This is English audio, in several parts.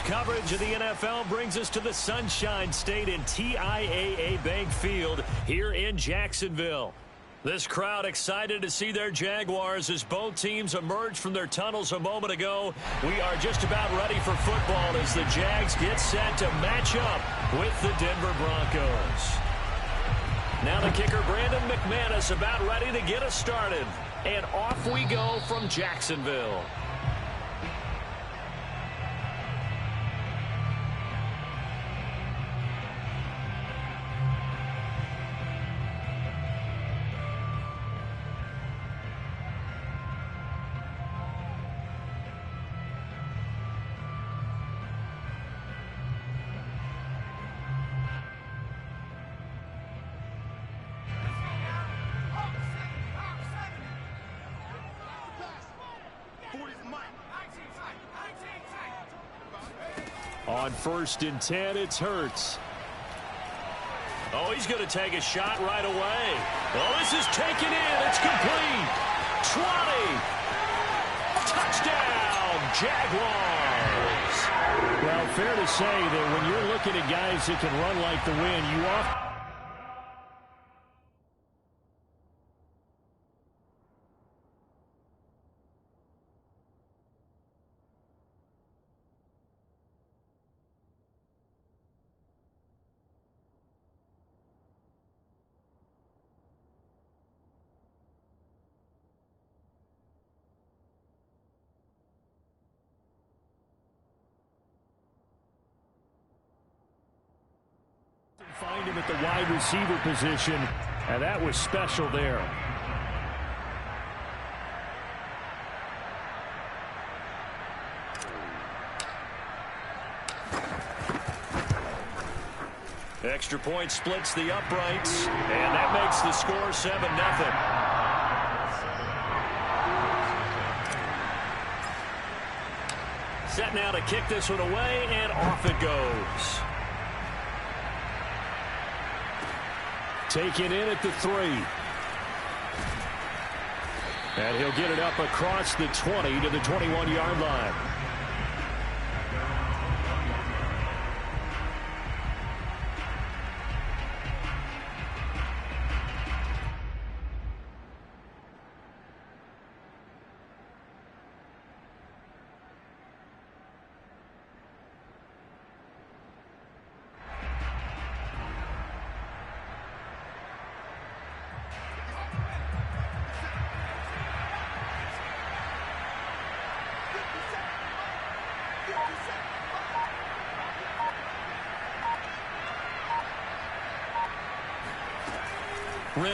coverage of the NFL brings us to the Sunshine State in TIAA Bank Field here in Jacksonville. This crowd excited to see their Jaguars as both teams emerged from their tunnels a moment ago. We are just about ready for football as the Jags get set to match up with the Denver Broncos. Now the kicker, Brandon McManus, about ready to get us started. And off we go from Jacksonville. On 1st and 10, it's Hurts. Oh, he's going to take a shot right away. Oh, this is taken in. It's complete. 20. Touchdown, Jaguars. Well, fair to say that when you're looking at guys that can run like the wind, you often find him at the wide receiver position, and that was special there. Extra point splits the uprights, and that makes the score 7-0. Set now to kick this one away, and off it goes. Taken in at the 3. And he'll get it up across the 20 to the 21-yard line.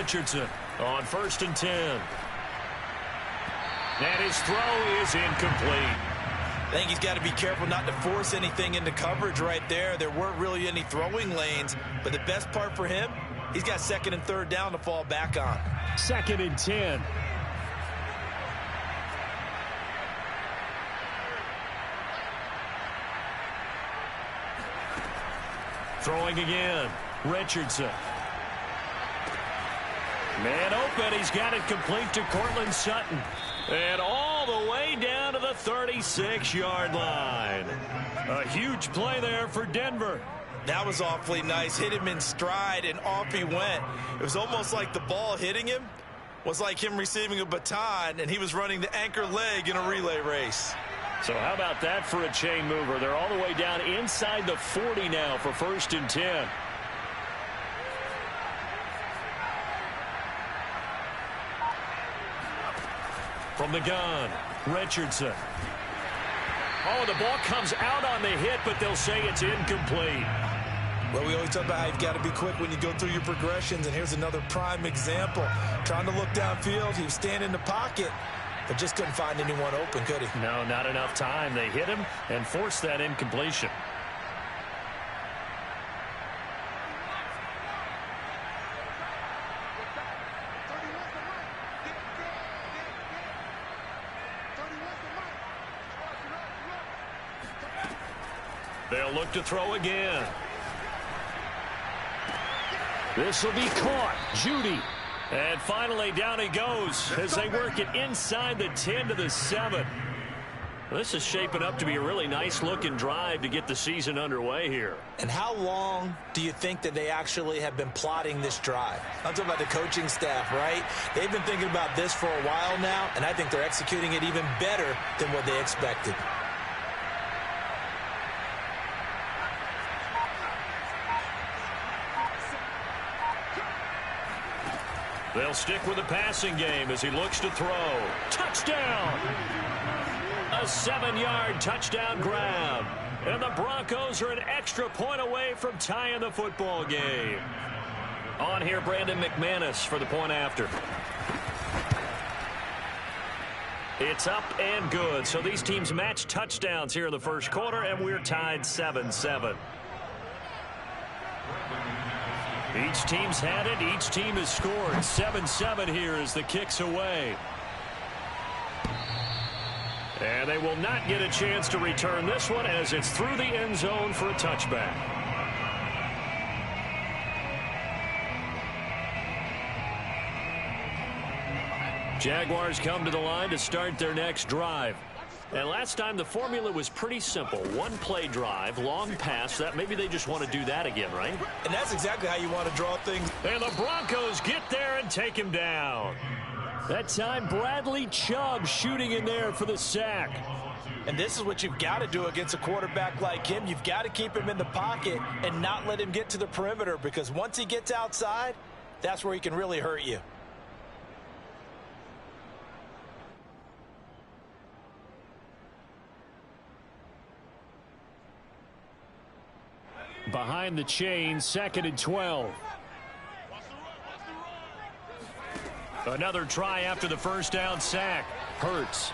Richardson on 1st and 10. And his throw is incomplete. I think he's got to be careful not to force anything into coverage right there. There weren't really any throwing lanes, but the best part for him, he's got 2nd and 3rd down to fall back on. 2nd and 10. Throwing again. Richardson. Man open, he's got it complete to Cortland Sutton. And all the way down to the 36-yard line. A huge play there for Denver. That was awfully nice. Hit him in stride, and off he went. It was almost like the ball hitting him was like him receiving a baton, and he was running the anchor leg in a relay race. So how about that for a chain mover? They're all the way down inside the 40 now for 1st and 10. From the gun, Richardson. Oh, the ball comes out on the hit, but they'll say it's incomplete. Well, we always talk about how you've got to be quick when you go through your progressions, and here's another prime example. Trying to look downfield, he was standing in the pocket, but just couldn't find anyone open, could he? No, not enough time. They hit him and forced that incompletion. They'll look to throw again. This will be caught. Judy. And finally down he goes as they work it inside the 10 to the 7. This is shaping up to be a really nice-looking drive to get the season underway here. And how long do you think that they actually have been plotting this drive? I'm talking about the coaching staff, right? They've been thinking about this for a while now, and I think they're executing it even better than what they expected. They'll stick with the passing game as he looks to throw. Touchdown! A 7-yard touchdown grab. And the Broncos are an extra point away from tying the football game. On here, Brandon McManus for the point after. It's up and good. So these teams match touchdowns here in the first quarter, and we're tied 7-7. Each team's had it. Each team has scored. 7-7 here as the kick's away. And they will not get a chance to return this one as it's through the end zone for a touchback. Jaguars come to the line to start their next drive. And last time the formula was pretty simple. One play drive, long pass. That maybe they just want to do that again, right? And that's exactly how you want to draw things. And the Broncos get there and take him down. That time, Bradley Chubb shooting in there for the sack. And this is what you've got to do against a quarterback like him. You've got to keep him in the pocket and not let him get to the perimeter, because once he gets outside, that's where he can really hurt you. Behind the chain, 2nd and 12. Another try after the first down sack. Hurts.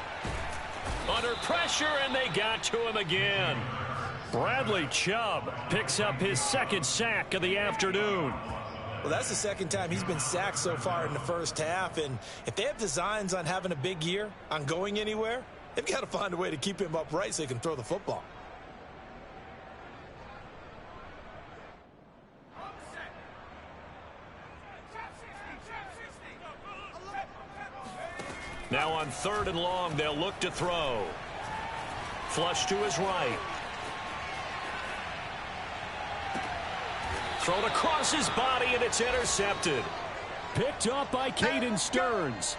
Under pressure, and they got to him again. Bradley Chubb picks up his 2nd sack of the afternoon. Well, that's the 2nd time he's been sacked so far in the first half. And if they have designs on having a big year, on going anywhere, they've got to find a way to keep him upright so he can throw the football. Now on 3rd and long, they'll look to throw. Flush to his right. Thrown across his body, and it's intercepted. Picked up by Caden Stearns.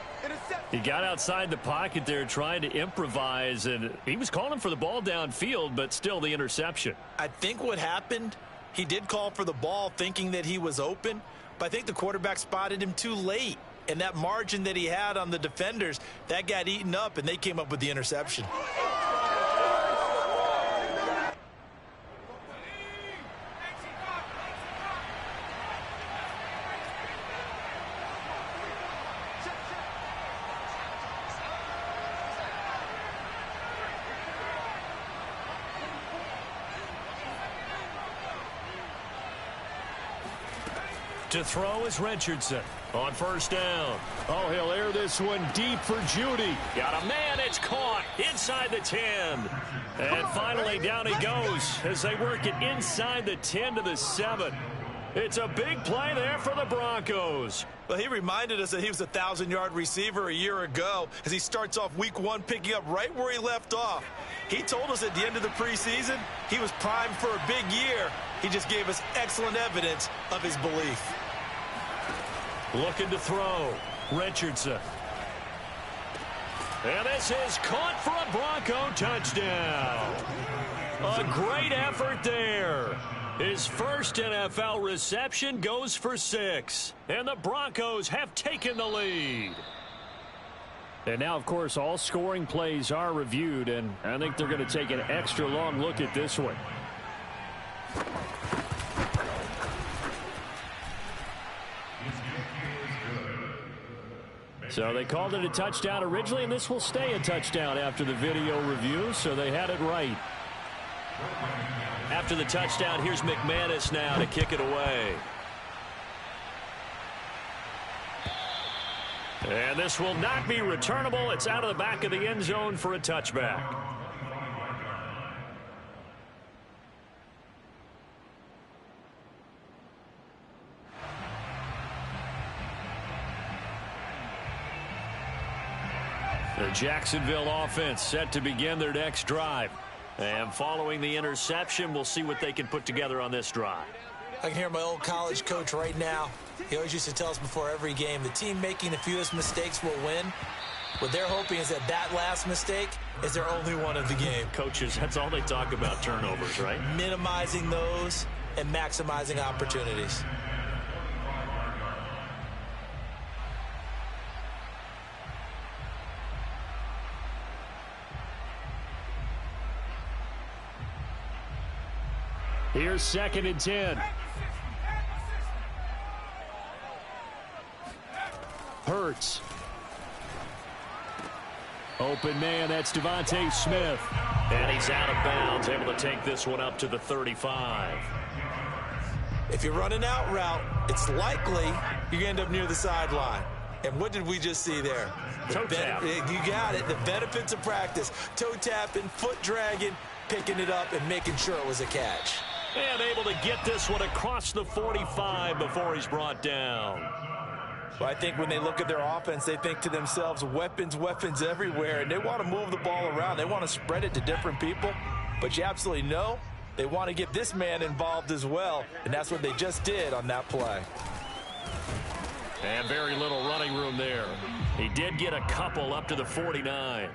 He got outside the pocket there trying to improvise, and he was calling for the ball downfield, but still the interception. I think what happened, he did call for the ball thinking that he was open, but I think the quarterback spotted him too late. And that margin that he had on the defenders, that got eaten up, and they came up with the interception. To throw is Richardson on 1st down. Oh, he'll air this one deep for Judy. Got a man, it's caught inside the 10. And finally down he goes as they work it inside the 10 to the 7. It's a big play there for the Broncos. Well, he reminded us that he was a 1,000-yard receiver a year ago as he starts off week 1 picking up right where he left off. He told us at the end of the preseason he was primed for a big year. He just gave us excellent evidence of his belief. Looking to throw. Richardson. And this is caught for a Bronco touchdown. A great effort there. His first NFL reception goes for 6. And the Broncos have taken the lead. And now, of course, all scoring plays are reviewed, and I think they're going to take an extra long look at this one. So they called it a touchdown originally, and this will stay a touchdown after the video review, so they had it right. After the touchdown, here's McManus now to kick it away. And this will not be returnable. It's out of the back of the end zone for a touchback. The Jacksonville offense set to begin their next drive. And following the interception, we'll see what they can put together on this drive. I can hear my old college coach right now. He always used to tell us before every game, the team making the fewest mistakes will win. What they're hoping is that last mistake is their only one of the game. Coaches, that's all they talk about, turnovers, right? Minimizing those and maximizing opportunities. Here's 2nd and 10. Hurts. Open man, that's Devontae Smith. And he's out of bounds, able to take this one up to the 35. If you run an out route, it's likely you end up near the sideline. And what did we just see there? Toe tap. You got it. The benefits of practice. Toe tapping, foot dragging, picking it up, and making sure it was a catch. And able to get this one across the 45 before he's brought down. Well, I think when they look at their offense, they think to themselves, weapons, weapons everywhere, and they want to move the ball around. They want to spread it to different people, but you absolutely know they want to get this man involved as well, and that's what they just did on that play. And very little running room there. He did get a couple up to the 49.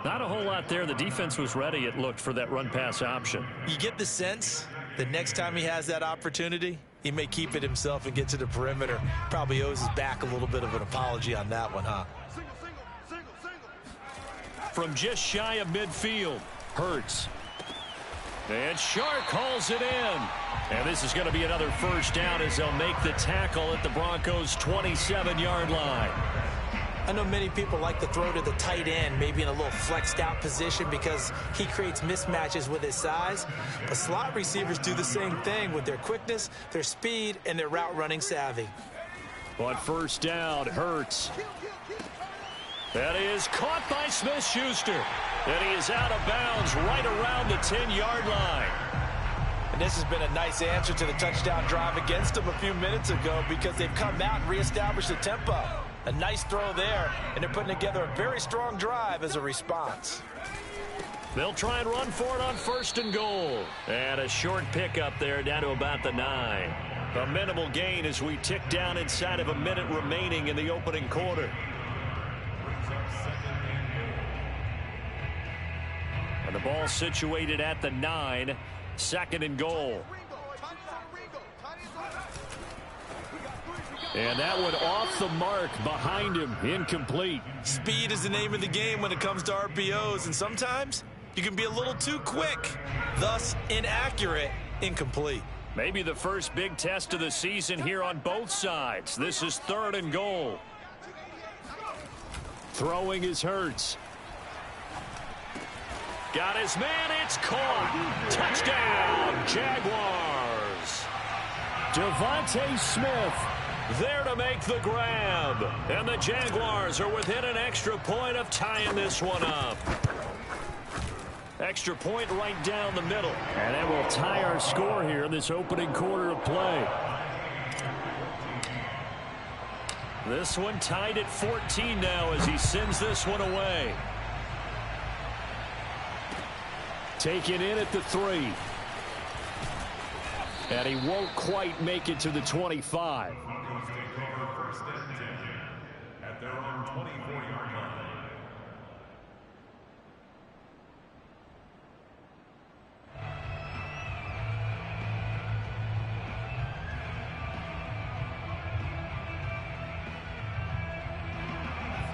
Not a whole lot there. The defense was ready, it looked, for that run-pass option. You get the sense that next time he has that opportunity, he may keep it himself and get to the perimeter. Probably owes his back a little bit of an apology on that one, huh? From just shy of midfield, Hurts. And Shark hauls it in. And this is going to be another first down as they'll make the tackle at the Broncos' 27-yard line. I know many people like to throw to the tight end, maybe in a little flexed out position because he creates mismatches with his size. But slot receivers do the same thing with their quickness, their speed, and their route running savvy. On first down, Hurts. That is caught by Smith-Schuster. And he is out of bounds right around the 10-yard line. And this has been a nice answer to the touchdown drive against them a few minutes ago because they've come out and reestablished the tempo. A nice throw there, and they're putting together a very strong drive as a response. They'll try and run for it on 1st and goal. And a short pickup there down to about the 9. A minimal gain as we tick down inside of a minute remaining in the opening quarter. And the ball situated at the 9. 2nd and goal. And that one off the mark behind him, incomplete. Speed is the name of the game when it comes to RPOs, and sometimes you can be a little too quick, thus inaccurate, incomplete. Maybe the first big test of the season here on both sides. This is 3rd and goal. Throwing is Hurts. Got his man, it's caught. Touchdown, Jaguars. Devontae Smith there to make the grab. And the Jaguars are within an extra point of tying this one up. Extra point right down the middle. And that will tie our score here in this opening quarter of play. This one tied at 14 now as he sends this one away. Taken in at the 3. And he won't quite make it to the 25. At their own 24-yard line.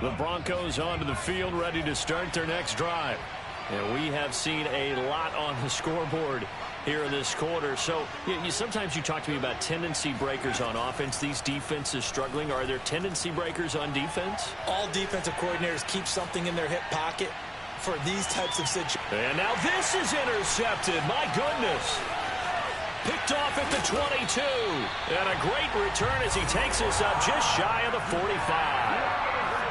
The Broncos onto the field, ready to start their next drive. And we have seen a lot on the scoreboard here in this quarter. So sometimes you talk to me about tendency breakers on offense. These defenses struggling. Are there tendency breakers on defense? All defensive coordinators keep something in their hip pocket for these types of situations. And now this is intercepted. My goodness. Picked off at the 22. And a great return as he takes us up just shy of the 45.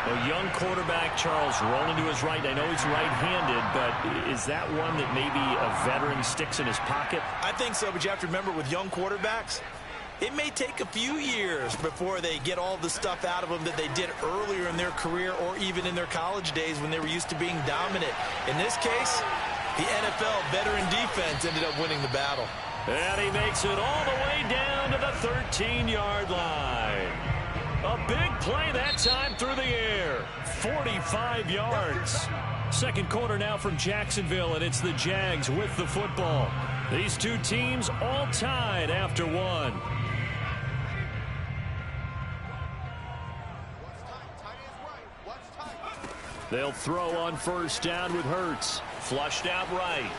A young quarterback, Charles, rolling to his right. I know he's right-handed, but is that one that maybe a veteran sticks in his pocket? I think so, but you have to remember with young quarterbacks, It may take a few years before they get all the stuff out of them that they did earlier in their career or even in their college days when they were used to being dominant. In this case, the NFL veteran defense ended up winning the battle. And he makes it all the way down to the 13-yard line. A big play that time through the air. 45 yards. Second quarter now from Jacksonville, and it's the Jags with the football. These two teams all tied after one. They'll throw on first down with Hurts. Flushed out right.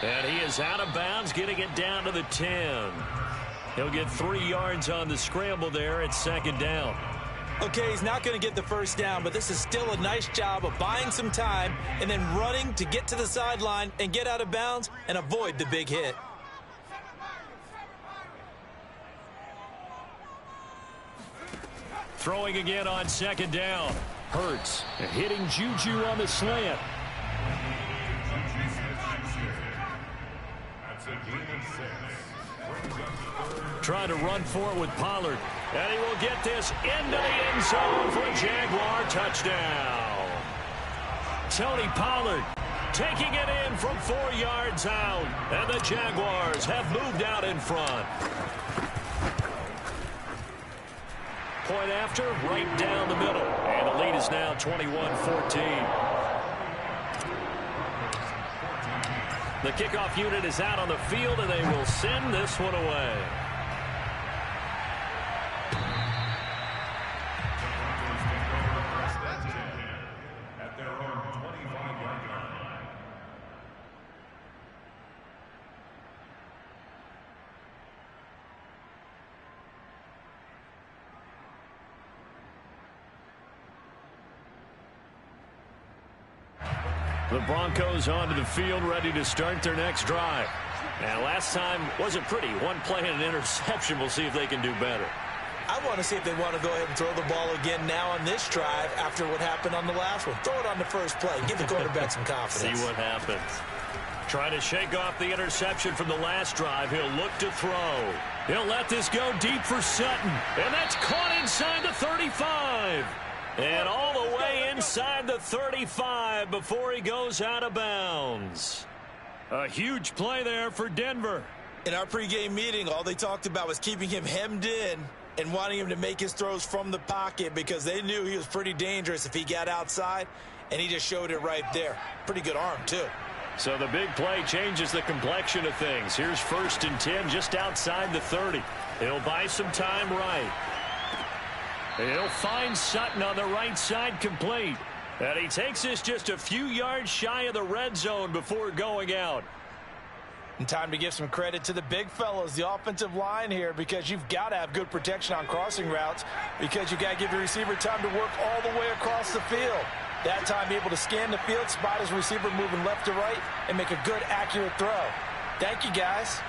And he is out of bounds, getting it down to the 10. He'll get 3 yards on the scramble there at second down. Okay, he's not going to get the first down, but this is still a nice job of buying some time and then running to get to the sideline and get out of bounds and avoid the big hit. Throwing again on second down. Hurts hitting Juju on the slant. Trying to run for it with Pollard. And he will get this into the end zone for a Jaguar touchdown. Tony Pollard taking it in from 4 yards out. And the Jaguars have moved out in front. Point after, right down the middle. And the lead is now 21-14. The kickoff unit is out on the field, and they will send this one away. At their own 25-yard line. The Broncos onto the field, ready to start their next drive. Now, last time wasn't pretty. One play and an interception. We'll see if they can do better. I want to see if they want to go ahead and throw the ball again now on this drive after what happened on the last one. Throw it on the first play. Give the quarterback some confidence. See what happens. Trying to shake off the interception from the last drive. He'll look to throw. He'll let this go deep for Sutton. And that's caught inside the 35. And all the way inside the 35 before he goes out of bounds. A huge play there for Denver. In our pregame meeting, all they talked about was keeping him hemmed in and wanting him to make his throws from the pocket because they knew he was pretty dangerous if he got outside, and he just showed it right there. Pretty good arm, too. So the big play changes the complexion of things. Here's 1st and 10 just outside the 30. He'll buy some time right. He'll find Sutton on the right side complete. And he takes this just a few yards shy of the red zone before going out. And time to give some credit to the big fellas, the offensive line here, because you've got to have good protection on crossing routes because you've got to give your receiver time to work all the way across the field. That time able to scan the field, spot his receiver moving left to right, and make a good, accurate throw. Thank you, guys.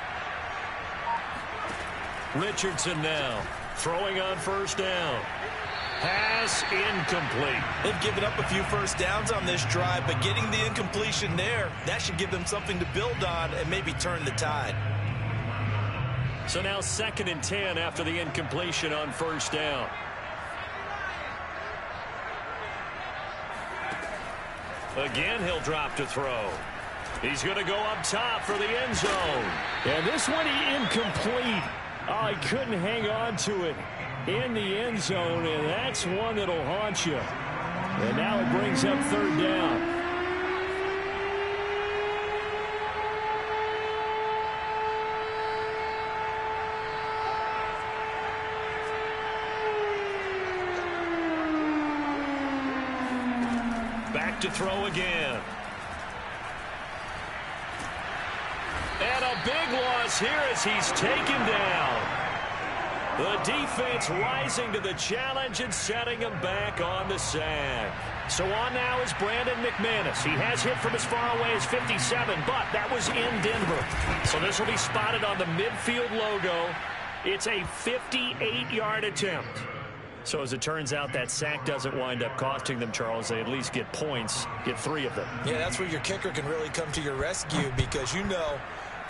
Richardson now throwing on first down. Pass incomplete. They've given up a few first downs on this drive, but getting the incompletion there, that should give them something to build on and maybe turn the tide. So now 2nd and 10 after the incompletion on first down. Again, he'll drop to throw. He's going to go up top for the end zone. And this one incomplete. Oh, he couldn't hang on to it in the end zone, and that's one that'll haunt you. And now it brings up 3rd down. Back to throw again. And a big loss here as he's taken down. The defense rising to the challenge and setting him back on the sack. So on now is Brandon McManus. He has hit from as far away as 57, but that was in Denver. So this will be spotted on the midfield logo. It's a 58-yard attempt. So as it turns out, that sack doesn't wind up costing them, Charles. They at least get points, get 3 of them. Yeah, that's where your kicker can really come to your rescue because you know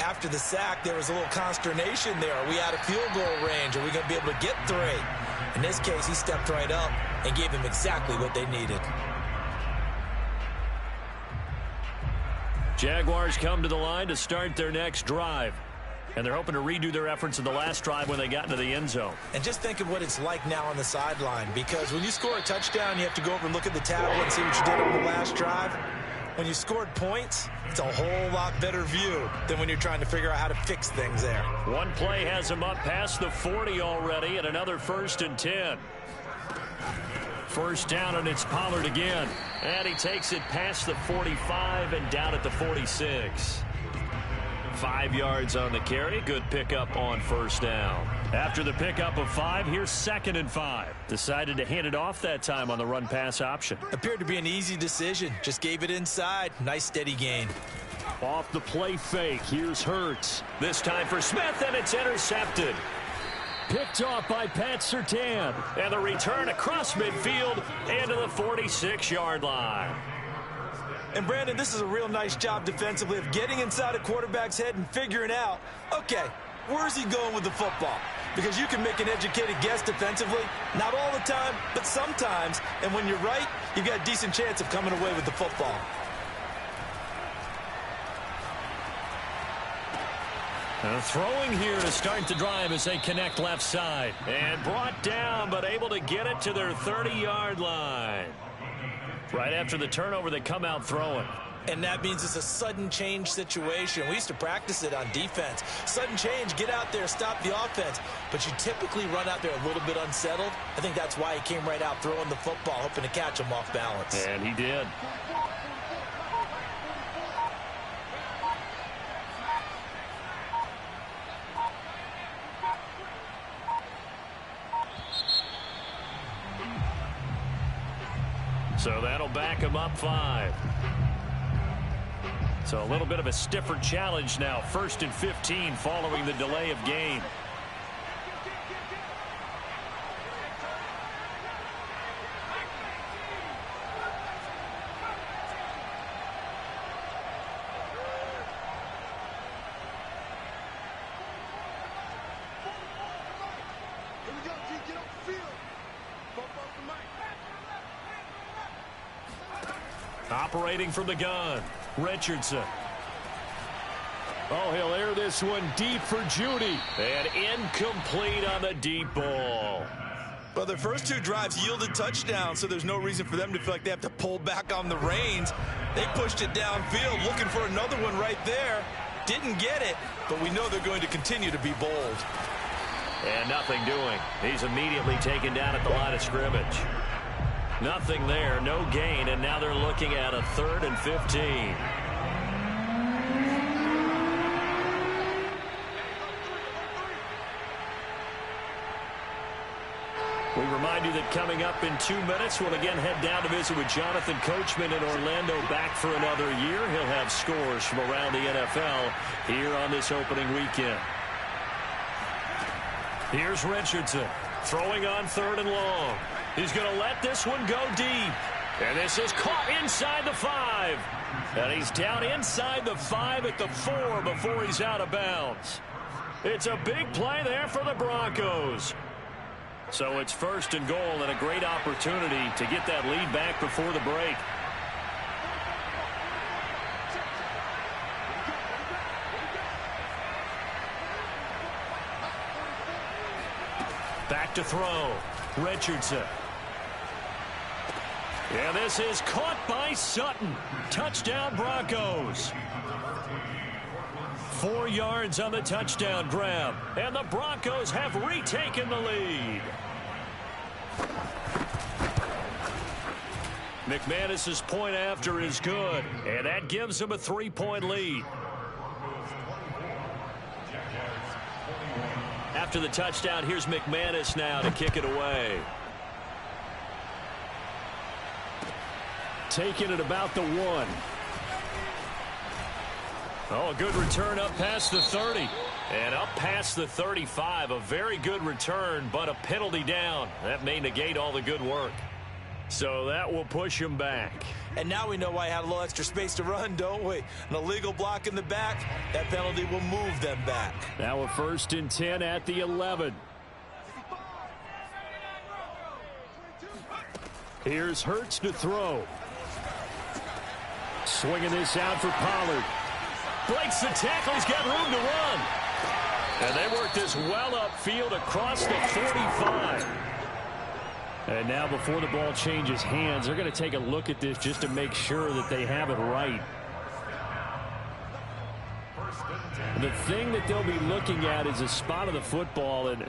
After the sack, there was a little consternation there. Are we out of field goal range? Are we going to be able to get 3? In this case, he stepped right up and gave them exactly what they needed. Jaguars come to the line to start their next drive. And they're hoping to redo their efforts in the last drive when they got into the end zone. And just think of what it's like now on the sideline, because when you score a touchdown, you have to go over and look at the tablet and see what you did on the last drive. When you scored points, it's a whole lot better view than when you're trying to figure out how to fix things there. One play has him up past the 40 already, and another 1st and 10. First down, and it's Pollard again. And he takes it past the 45 and down at the 46. 5 yards on the carry. Good pickup on first down. After the pickup of 5, here's 2nd and 5. Decided to hand it off that time on the run-pass option. Appeared to be an easy decision. Just gave it inside. Nice steady gain. Off the play fake. Here's Hurts. This time for Smith, and it's intercepted. Picked off by Pat Surtain. And the return across midfield into the 46-yard line. And, Brandon, this is a real nice job defensively of getting inside a quarterback's head and figuring out, okay, where's he going with the football? Because you can make an educated guess defensively, not all the time, but sometimes. And when you're right, you've got a decent chance of coming away with the football. Throwing here to start the drive as they connect left side. And brought down, but able to get it to their 30-yard line. Right after the turnover, they come out throwing. And that means it's a sudden change situation. We used to practice it on defense. Sudden change, get out there, stop the offense. But you typically run out there a little bit unsettled. I think that's why he came right out throwing the football, hoping to catch him off balance. And he did. So that'll back him up 5. So a little bit of a stiffer challenge now. 1st and 15 following the delay of game. Operating from the gun, Richardson. Oh, he'll air this one deep for Judy. And incomplete on the deep ball. Well, their first 2 drives yielded touchdowns, so there's no reason for them to feel like they have to pull back on the reins. They pushed it downfield, looking for another one right there. Didn't get it, but we know they're going to continue to be bold. And nothing doing. He's immediately taken down at the line of scrimmage. Nothing there, no gain, and now they're looking at a 3rd and 15. We remind you that coming up in 2 minutes, we'll again head down to visit with Jonathan Coachman in Orlando, back for another year. He'll have scores from around the NFL here on this opening weekend. Here's Richardson, throwing on 3rd and long. He's going to let this one go deep. And this is caught inside the 5. And he's down inside the 5 at the 4 before he's out of bounds. It's a big play there for the Broncos. So it's 1st and goal, and a great opportunity to get that lead back before the break. Back to throw. Richardson. And this is caught by Sutton. Touchdown, Broncos. 4 yards on the touchdown grab. And the Broncos have retaken the lead. McManus's point after is good. And that gives them a 3-point lead. After the touchdown, here's McManus now to kick it away. Taking it about the 1. Oh, a good return up past the 30. And up past the 35. A very good return, but a penalty down. That may negate all the good work. So that will push him back. And now we know why he had a little extra space to run, don't we? An illegal block in the back, that penalty will move them back. Now a 1st and 10 at the 11. Here's Hurts to throw. Swinging this out for Pollard. Breaks the tackle. He's got room to run. And they work this well upfield across the 45. And now before the ball changes hands, they're going to take a look at this just to make sure that they have it right. The thing that they'll be looking at is the spot of the football, and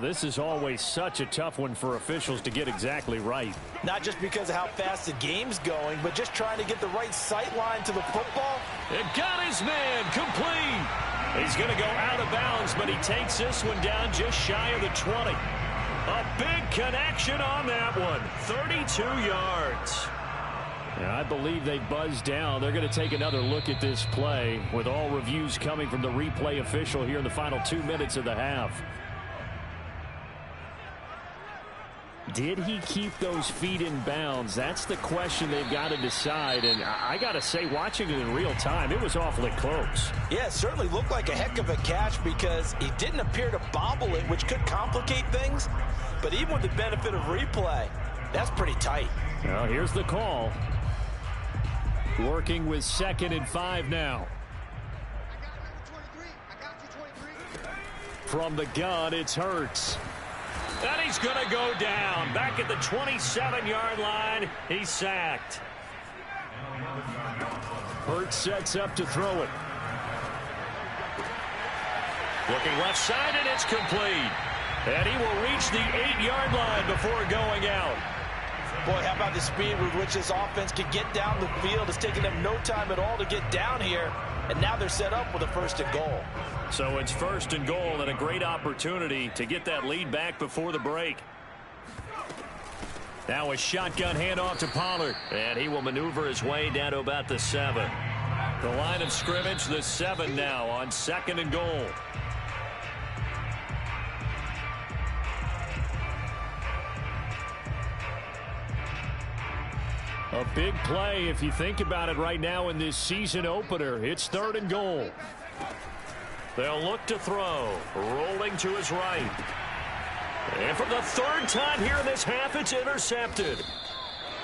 this is always such a tough one for officials to get exactly right. Not just because of how fast the game's going, but just trying to get the right sight line to the football. It got his man complete. He's going to go out of bounds, but he takes this one down just shy of the 20. A big connection on that one. 32 yards. And I believe they buzzed down. They're going to take another look at this play with all reviews coming from the replay official here in the final 2 minutes of the half. Did he keep those feet in bounds? That's the question they've got to decide. And I got to say, watching it in real time, it was awfully close. Yeah, it certainly looked like a heck of a catch because he didn't appear to bobble it, which could complicate things. But even with the benefit of replay, that's pretty tight. Well, here's the call. Working with 2nd and 5 now. From the gun, it's Hurts. And he's going to go down. Back at the 27-yard line, he's sacked. Hurts sets up to throw it. Looking left side, and it's complete. And he will reach the 8-yard line before going out. Boy, how about the speed with which this offense can get down the field? It's taking them no time at all to get down here. And now they're set up with a 1st and goal. So it's 1st and goal and a great opportunity to get that lead back before the break. Now a shotgun handoff to Pollard. And he will maneuver his way down to about the 7. The line of scrimmage, the 7 now on 2nd and goal. A big play if you think about it right now in this season opener. It's 3rd and goal. They'll look to throw. Rolling to his right. And for the 3rd time here in this half, it's intercepted.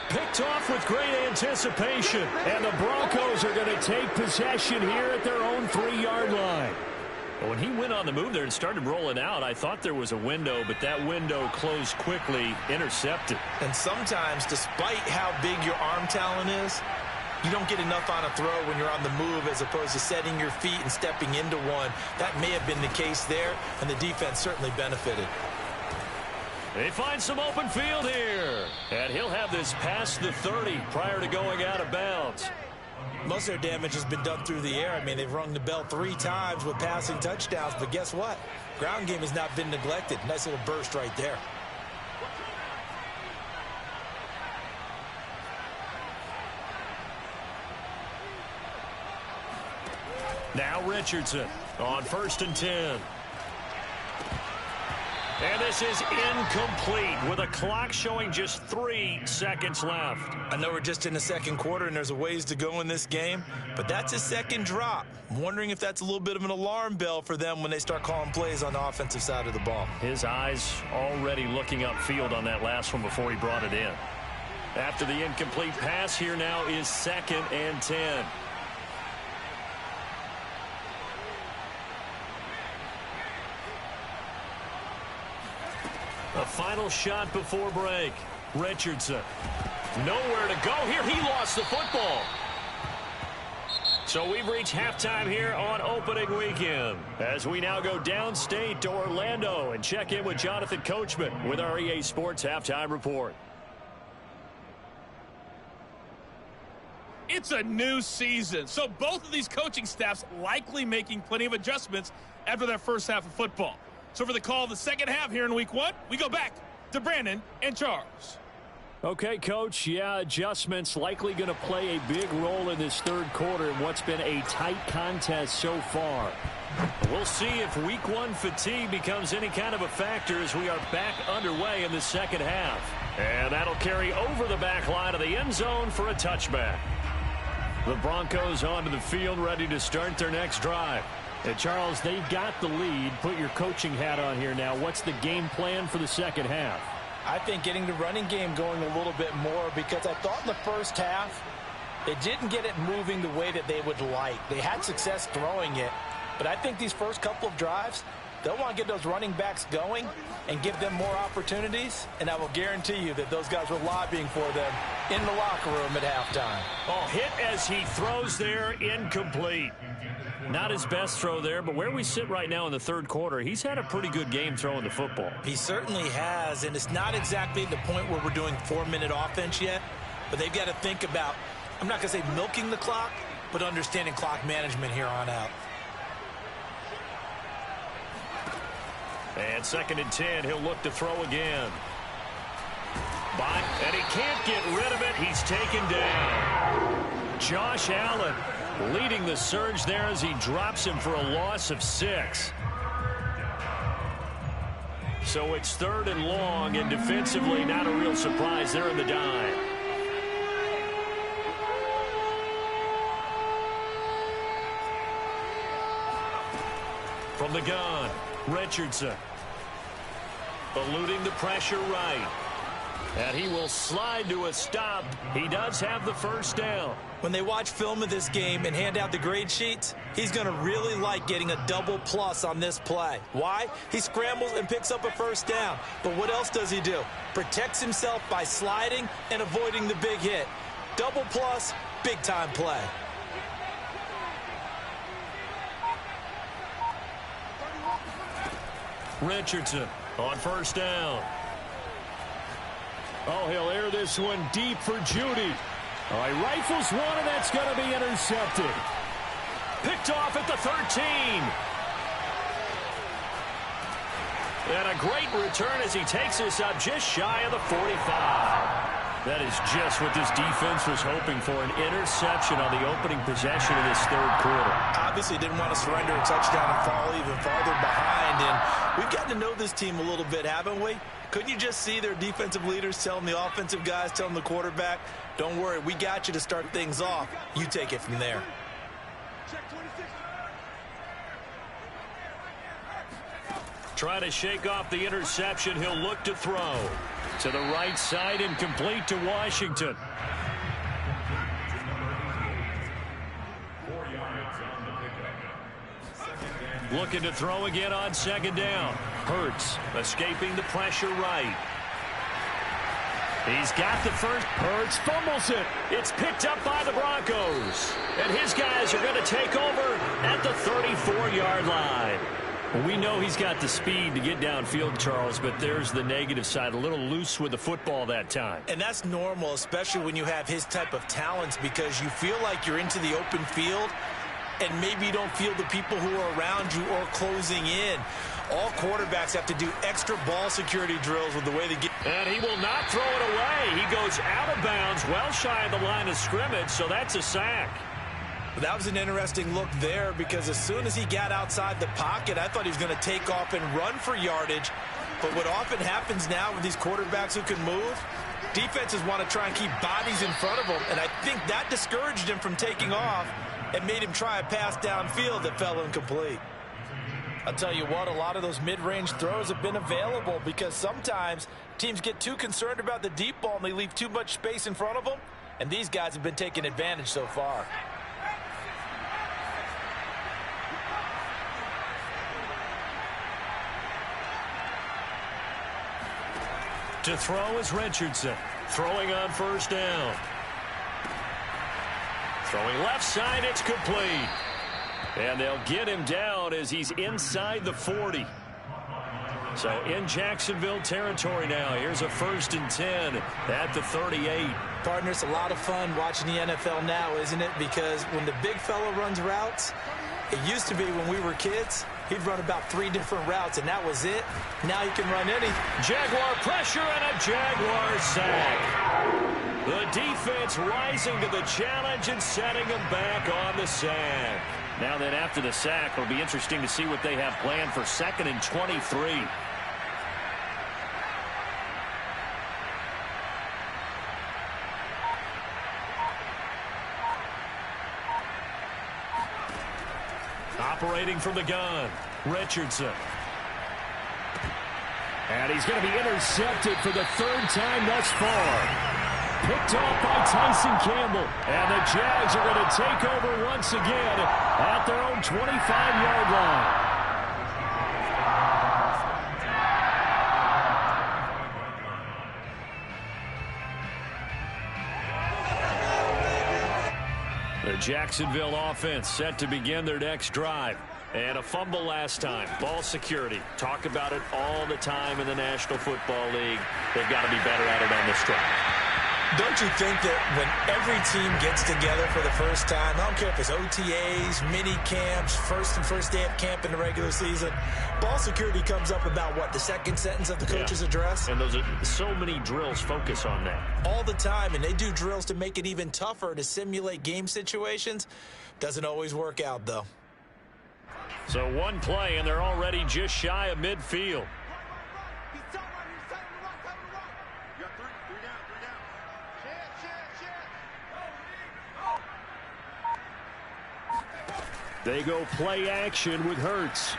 Picked off with great anticipation. And the Broncos are going to take possession here at their own 3-yard line. When he went on the move there and started rolling out, I thought there was a window, but that window closed quickly, intercepted. And sometimes, despite how big your arm talent is, you don't get enough on a throw when you're on the move as opposed to setting your feet and stepping into one. That may have been the case there, and the defense certainly benefited. They find some open field here. And he'll have this past the 30 prior to going out of bounds. Most of their damage has been done through the air. I mean, they've rung the bell 3 times with passing touchdowns, but guess what? Ground game has not been neglected. Nice little burst right there. Now Richardson on 1st and 10. And this is incomplete with a clock showing just 3 seconds left. I know we're just in the 2nd quarter and there's a ways to go in this game, but that's a 2nd drop. I'm wondering if that's a little bit of an alarm bell for them when they start calling plays on the offensive side of the ball. His eyes already looking upfield on that last one before he brought it in. After the incomplete pass, here now is 2nd and 10. A final shot before break. Richardson. Nowhere to go here. He lost the football. So we've reached halftime here on opening weekend. As we now go downstate to Orlando and check in with Jonathan Coachman with our EA Sports Halftime Report. It's a new season, so both of these coaching staffs likely making plenty of adjustments after their first half of football. So for the call of the second half here in week 1, we go back to Brandon and Charles. Okay, Coach, yeah, adjustments likely going to play a big role in this third quarter in what's been a tight contest so far. We'll see if week one fatigue becomes any kind of a factor as we are back underway in the second half. And that'll carry over the back line of the end zone for a touchback. The Broncos onto the field ready to start their next drive. And Charles, they've got the lead. Put your coaching hat on here now. What's the game plan for the second half? I think getting the running game going a little bit more, because I thought in the first half they didn't get it moving the way that they would like. They had success throwing it, but I think these first couple of drives, they'll want to get those running backs going and give them more opportunities, and I will guarantee you that those guys were lobbying for them in the locker room at halftime. Oh, hit as he throws there, incomplete. Not his best throw there, but where we sit right now in the third quarter, he's had a pretty good game throwing the football. He certainly has, and it's not exactly the point where we're doing 4-minute offense yet, but they've got to think about, I'm not going to say milking the clock, but understanding clock management here on out. And 2nd and 10, he'll look to throw again. And he can't get rid of it. He's taken down. Josh Allen leading the surge there as he drops him for a loss of 6. So it's 3rd and long, and defensively not a real surprise. They're in the dime. From the gun, Richardson. Eluding the pressure right. And he will slide to a stop. He does have the first down. When they watch film of this game and hand out the grade sheets, he's going to really like getting a double plus on this play. Why? He scrambles and picks up a first down. But what else does he do? Protects himself by sliding and avoiding the big hit. Double plus, big-time play. Richardson on first down. Oh, he'll air this one deep for Judy. All right, rifles one, and that's going to be intercepted. Picked off at the 13. And a great return as he takes us up just shy of the 45. That is just what this defense was hoping for, an interception on the opening possession of this third quarter. Obviously didn't want to surrender a touchdown and fall even farther behind, and we've gotten to know this team a little bit, haven't we? Couldn't you just see their defensive leaders telling the offensive guys, telling the quarterback, don't worry, we got you to start things off. You take it from there. Try to shake off the interception. He'll look to throw. To the right side and complete to Washington. 4 yards on the pickup. Looking to throw again on 2nd down. Hurts escaping the pressure right. He's got the first. Hurts fumbles it. It's picked up by the Broncos. And his guys are going to take over at the 34-yard line. We know he's got the speed to get downfield, Charles, but there's the negative side. A little loose with the football that time. And that's normal, especially when you have his type of talents, because you feel like you're into the open field and maybe you don't feel the people who are around you or closing in. All quarterbacks have to do extra ball security drills with the way they get. And he will not throw it away. He goes out of bounds, well shy of the line of scrimmage, so that's a sack. That was an interesting look there, because as soon as he got outside the pocket, I thought he was going to take off and run for yardage. But what often happens now with these quarterbacks who can move, defenses want to try and keep bodies in front of them, and I think that discouraged him from taking off and made him try a pass downfield that fell incomplete. I'll tell you what, a lot of those mid-range throws have been available, because sometimes teams get too concerned about the deep ball and they leave too much space in front of them, and these guys have been taking advantage so far. To throw is Richardson. Throwing on first down. Throwing left side, it's complete. And they'll get him down as he's inside the 40. So in Jacksonville territory now. Here's a 1st and 10 at the 38. Partner, it's a lot of fun watching the NFL now, isn't it? Because when the big fella runs routes, it used to be when we were kids, he'd run about 3 different routes, and that was it. Now he can run anything. Jaguar pressure and a Jaguar sack. The defense rising to the challenge and setting them back on the sack. Now then, after the sack, it'll be interesting to see what they have planned for 2nd and 23. Operating from the gun, Richardson. And he's going to be intercepted for the 3rd time thus far. Picked off by Tyson Campbell. And the Jags are going to take over once again at their own 25-yard line. The Jacksonville offense set to begin their next drive. And a fumble last time. Ball security. Talk about it all the time in the National Football League. They've got to be better at it on this drive. Don't you think that when every team gets together for the first time, I don't care if it's OTAs, mini camps, first day of camp in the regular season, ball security comes up about what, the 2nd sentence of the coach's address? And those are so many drills focus on that. All the time, and they do drills to make it even tougher to simulate game situations. Doesn't always work out, though. So one play, and they're already just shy of midfield. They go play action with Hurts.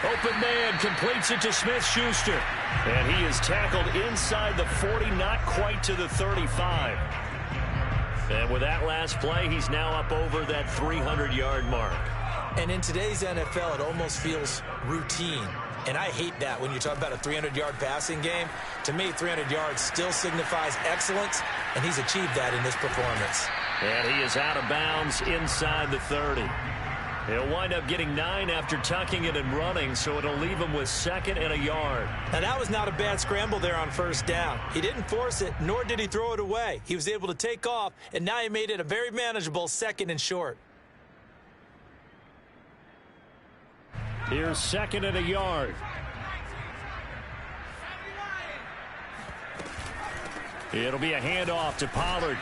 Open man completes it to Smith-Schuster. And he is tackled inside the 40, not quite to the 35. And with that last play, he's now up over that 300-yard mark. And in today's NFL, it almost feels routine. And I hate that when you talk about a 300-yard passing game. To me, 300 yards still signifies excellence, and he's achieved that in this performance. And he is out of bounds inside the 30. He'll wind up getting 9 after tucking it and running, so it'll leave him with 2nd and a yard. Now, that was not a bad scramble there on 1st down. He didn't force it, nor did he throw it away. He was able to take off, and now he made it a very manageable 2nd and short. Here's 2nd and a yard. It'll be a handoff to Pollard.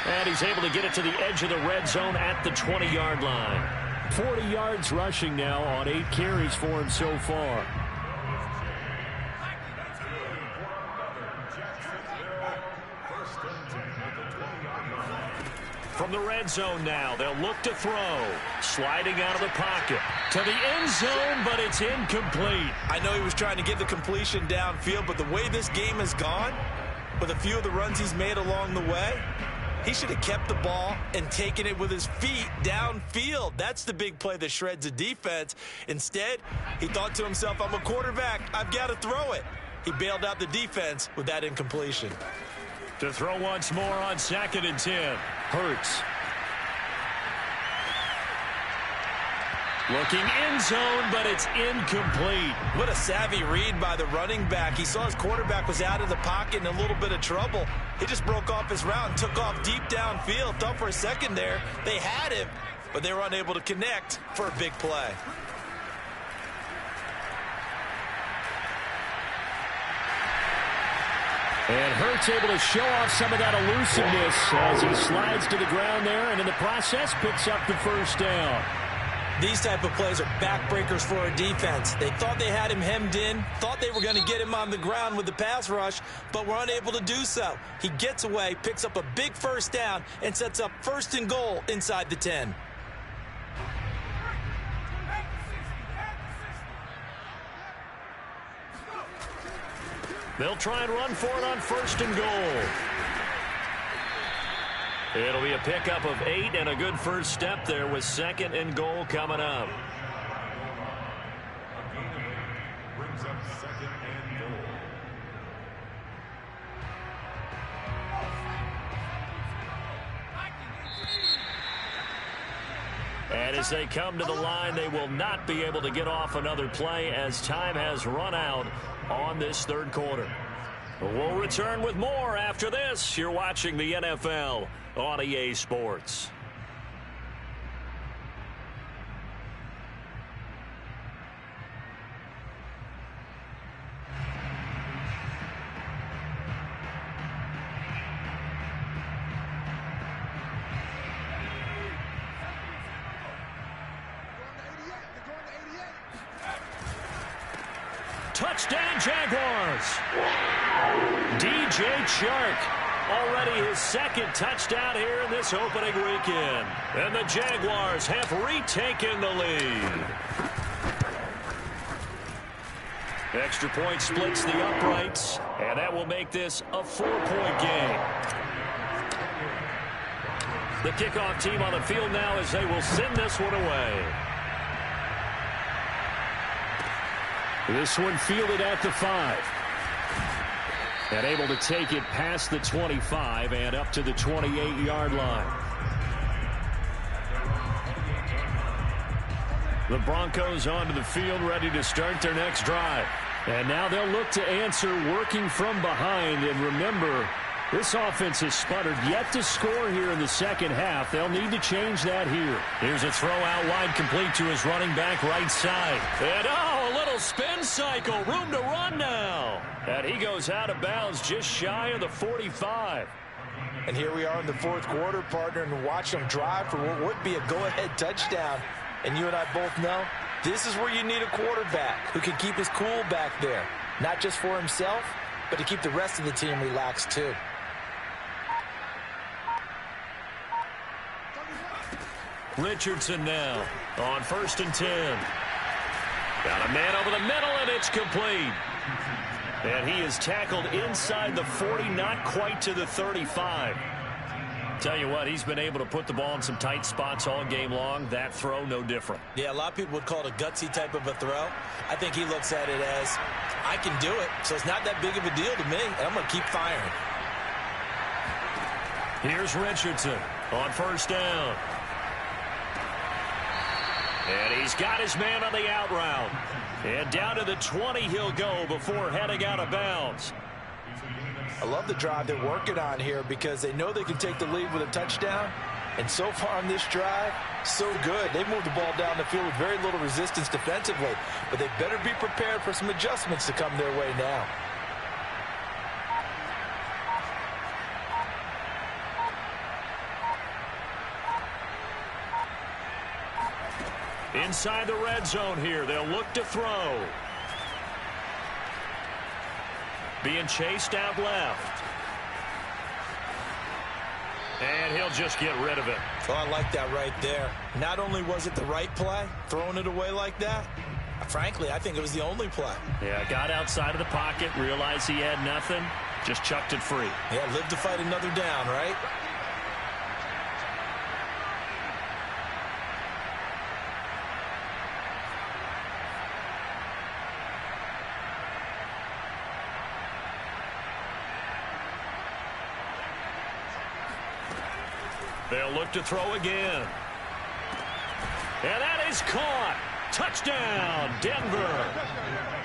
And he's able to get it to the edge of the red zone at the 20-yard line. 40 yards rushing now on 8 carries for him so far. From the red zone now, they'll look to throw. Sliding out of the pocket to the end zone, but it's incomplete. I know he was trying to get the completion downfield, but the way this game has gone, with a few of the runs he's made along the way, he should have kept the ball and taken it with his feet downfield. That's the big play that shreds the defense. Instead, he thought to himself, I'm a quarterback. I've got to throw it. He bailed out the defense with that incompletion. To throw once more on 2nd and 10. Hurts. Looking end zone, but it's incomplete. What a savvy read by the running back. He saw his quarterback was out of the pocket in a little bit of trouble. He just broke off his route and took off deep downfield. Thought for a second there they had him, but they were unable to connect for a big play. And Hurts able to show off some of that elusiveness as he slides to the ground there, and in the process picks up the 1st down. These type of plays are backbreakers for a defense. They thought they had him hemmed in, thought they were going to get him on the ground with the pass rush, but were unable to do so. He gets away, picks up a big 1st down, and sets up 1st and goal inside the 10. They'll try and run for it on 1st and goal. It'll be a pickup of 8 and a good first step there with 2nd and goal coming up. Brings up 2nd and goal. And as they come to the line, they will not be able to get off another play as time has run out on this 3rd quarter. We'll return with more after this. You're watching the NFL on EA Sports. Touchdown, Jaguars. DJ Chark. Already his second touchdown here in this opening weekend. And the Jaguars have retaken the lead. Extra point splits the uprights, and that will make this a 4-point game. The kickoff team on the field now as they will send this one away. This one fielded at the 5. And able to take it past the 25 and up to the 28-yard line. The Broncos onto the field, ready to start their next drive. And now they'll look to answer working from behind. And remember, this offense has sputtered yet to score here in the second half. They'll need to change that here. Here's a throw out wide, complete to his running back right side. And a little spin cycle. Room to run now. And he goes out of bounds just shy of the 45. And here we are in the fourth quarter, partner, and watch them drive for what would be a go-ahead touchdown. And you and I both know this is where you need a quarterback who can keep his cool back there. Not just for himself, but to keep the rest of the team relaxed too. Richardson now on 1st and 10. Got a man over the middle, and it's complete. And he is tackled inside the 40, not quite to the 35. Tell you what, he's been able to put the ball in some tight spots all game long. That throw, no different. Yeah, a lot of people would call it a gutsy type of a throw. I think he looks at it as, I can do it, so it's not that big of a deal to me, and I'm going to keep firing. Here's Richardson on 1st down. And he's got his man on the out route. And down to the 20 he'll go before heading out of bounds. I love the drive they're working on here because they know they can take the lead with a touchdown. And so far on this drive, so good. They moved the ball down the field with very little resistance defensively. But they better be prepared for some adjustments to come their way now. Inside the red zone here, they'll look to throw. Being chased out left. And he'll just get rid of it. Oh, I like that right there. Not only was it the right play, throwing it away like that, frankly, I think it was the only play. Yeah, got outside of the pocket, realized he had nothing, just chucked it free. Yeah, live to fight another down, right? They'll look to throw again. And that is caught. Touchdown, Denver.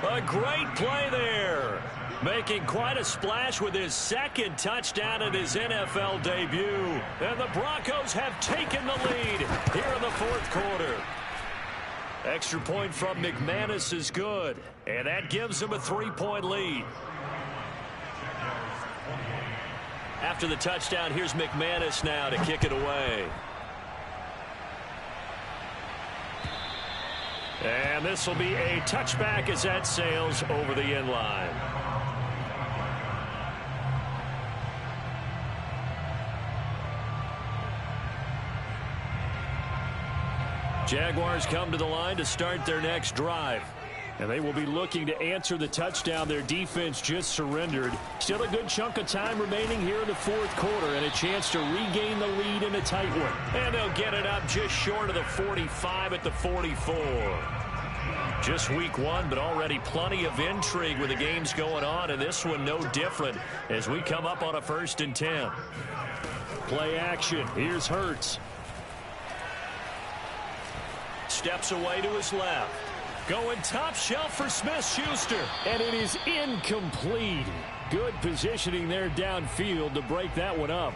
A great play there. Making quite a splash with his second touchdown at his NFL debut. And the Broncos have taken the lead here in the fourth quarter. Extra point from McManus is good. And that gives him a 3-point lead. After the touchdown, here's McManus now to kick it away. And this will be a touchback as that sails over the end line. Jaguars come to the line to start their next drive. And they will be looking to answer the touchdown their defense just surrendered. Still a good chunk of time remaining here in the fourth quarter and a chance to regain the lead in a tight one. And they'll get it up just short of the 45 at the 44. Just week one, but already plenty of intrigue with the games going on, and this one no different as we come up on a 1st and 10. Play action. Here's Hurts. Steps away to his left. Going top shelf for Smith-Schuster. And it is incomplete. Good positioning there downfield to break that one up.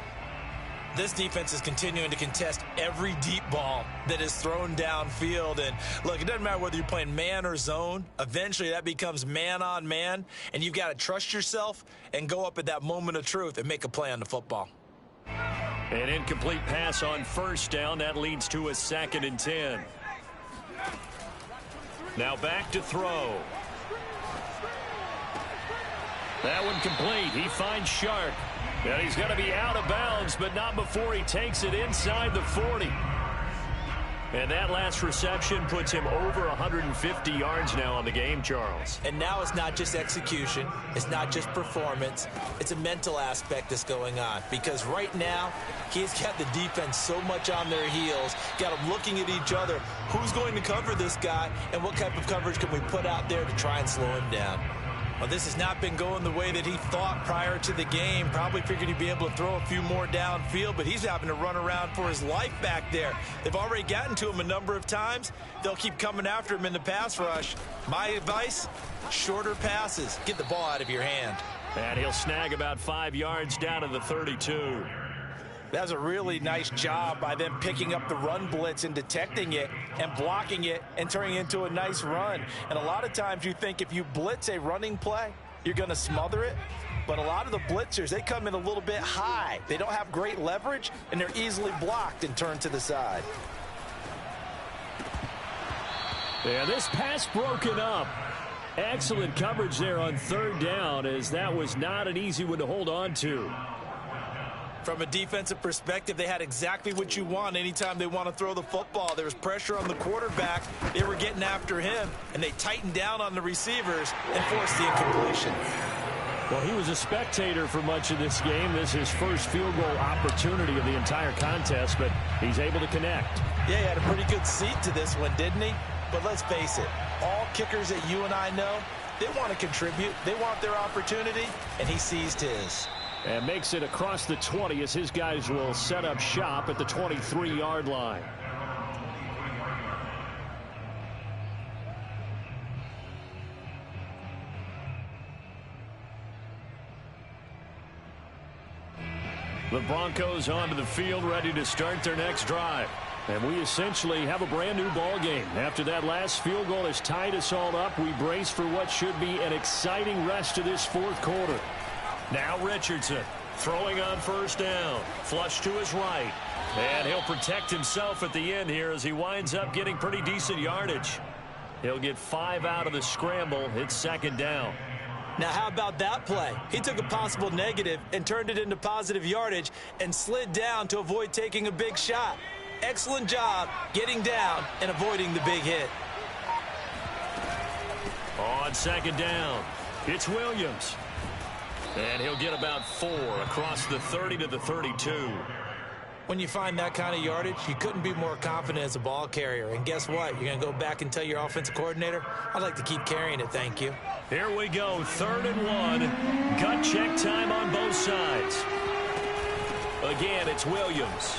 This defense is continuing to contest every deep ball that is thrown downfield. And look, it doesn't matter whether you're playing man or zone. Eventually that becomes man on man. And you've got to trust yourself and go up at that moment of truth and make a play on the football. An incomplete pass on 1st down. That leads to a 2nd and 10. Now back to throw. That one complete. He finds Sharp. And he's going to be out of bounds, but not before he takes it inside the 40. And that last reception puts him over 150 yards now on the game, Charles. And now it's not just execution. It's not just performance. It's a mental aspect that's going on. Because right now, he's got the defense so much on their heels, got them looking at each other. Who's going to cover this guy, and what type of coverage can we put out there to try and slow him down? Well, this has not been going the way that he thought prior to the game. Probably figured he'd be able to throw a few more downfield, but he's having to run around for his life back there. They've already gotten to him a number of times. They'll keep coming after him in the pass rush. My advice, shorter passes. Get the ball out of your hand. And he'll snag about 5 yards down to the 32. That was a really nice job by them picking up the run blitz and detecting it and blocking it and turning it into a nice run. And a lot of times you think if you blitz a running play, you're going to smother it. But a lot of the blitzers, they come in a little bit high. They don't have great leverage, and they're easily blocked and turned to the side. Yeah, this pass broken up. Excellent coverage there on third down, as that was not an easy one to hold on to. From a defensive perspective, they had exactly what you want anytime they want to throw the football. There was pressure on the quarterback. They were getting after him, and they tightened down on the receivers and forced the incompletion. Well, he was a spectator for much of this game. This is his first field goal opportunity of the entire contest, but he's able to connect. Yeah, he had a pretty good seat to this one, didn't he? But let's face it, all kickers that you and I know, they want to contribute. They want their opportunity, and he seized his. And makes it across the 20 as his guys will set up shop at the 23-yard line. The Broncos onto the field, ready to start their next drive. And we essentially have a brand new ball game. After that last field goal has tied us all up, we brace for what should be an exciting rest of this fourth quarter. Now Richardson throwing on first down. Flush to his right. And he'll protect himself at the end here as he winds up getting pretty decent yardage. He'll get 5 out of the scramble. It's second down. Now, how about that play? He took a possible negative and turned it into positive yardage and slid down to avoid taking a big shot. Excellent job getting down and avoiding the big hit. On second down, it's Williams. And he'll get about 4 across the 30 to the 32. When you find that kind of yardage, you couldn't be more confident as a ball carrier. And guess what? You're going to go back and tell your offensive coordinator, I'd like to keep carrying it, thank you. Here we go, 3rd and 1. Gut check time on both sides. Again, it's Williams.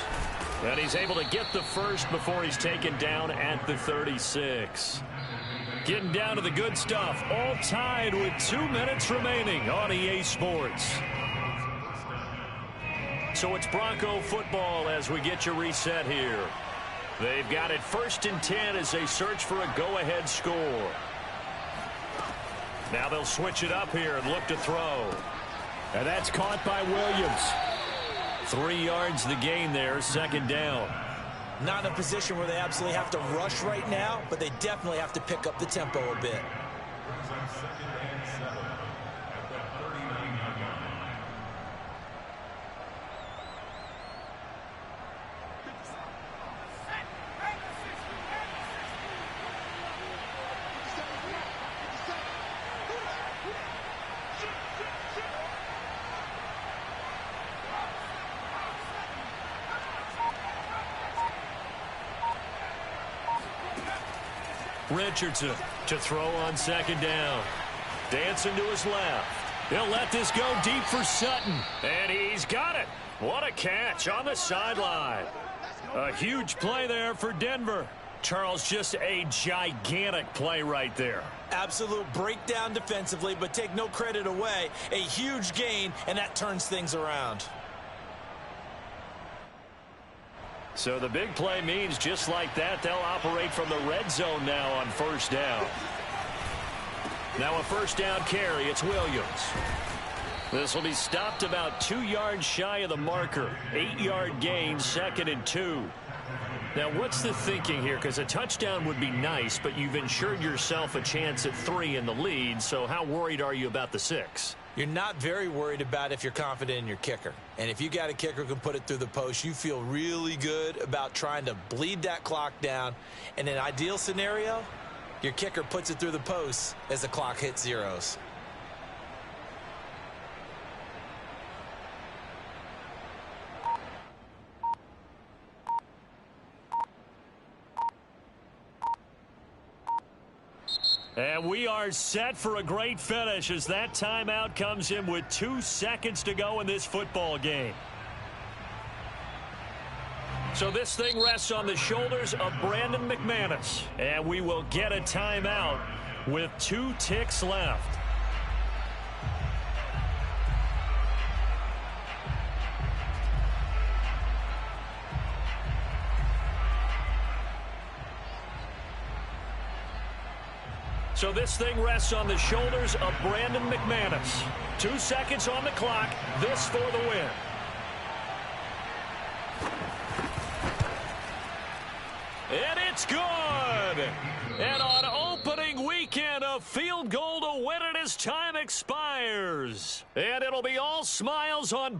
And he's able to get the first before he's taken down at the 36. Getting down to the good stuff, all tied with 2 minutes remaining on EA Sports. So it's Bronco football as we get you reset here. They've got it 1st and 10 as they search for a go-ahead score. Now they'll switch it up here and look to throw. And that's caught by Williams. 3 yards the gain there, second down. Not in a position where they absolutely have to rush right now, but they definitely have to pick up the tempo a bit. Richardson to throw on second down. Dancing to his left. He'll let this go deep for Sutton. And he's got it. What a catch on the sideline. A huge play there for Denver. Charles, just a gigantic play right there. Absolute breakdown defensively, but take no credit away. A huge gain, and that turns things around. So the big play means just like that, they'll operate from the red zone now on first down. Now a first down carry, it's Williams. This will be stopped about 2 yards shy of the marker. 8-yard gain, 2nd and 2. Now what's the thinking here? Because a touchdown would be nice, but you've ensured yourself a chance at 3 in the lead, so how worried are you about the 6? You're not very worried about if you're confident in your kicker. And if you got a kicker who can put it through the post, you feel really good about trying to bleed that clock down. In an ideal scenario, your kicker puts it through the post as the clock hits zeros. And we are set for a great finish as that timeout comes in with 2 seconds to go in this football game. So this thing rests on the shoulders of Brandon McManus. And we will get a timeout with 2 ticks left. So this thing rests on the shoulders of Brandon McManus. 2 seconds on the clock. This for the win. And it's good. And on opening weekend, a field goal to win it as time expires. And it'll be all smiles on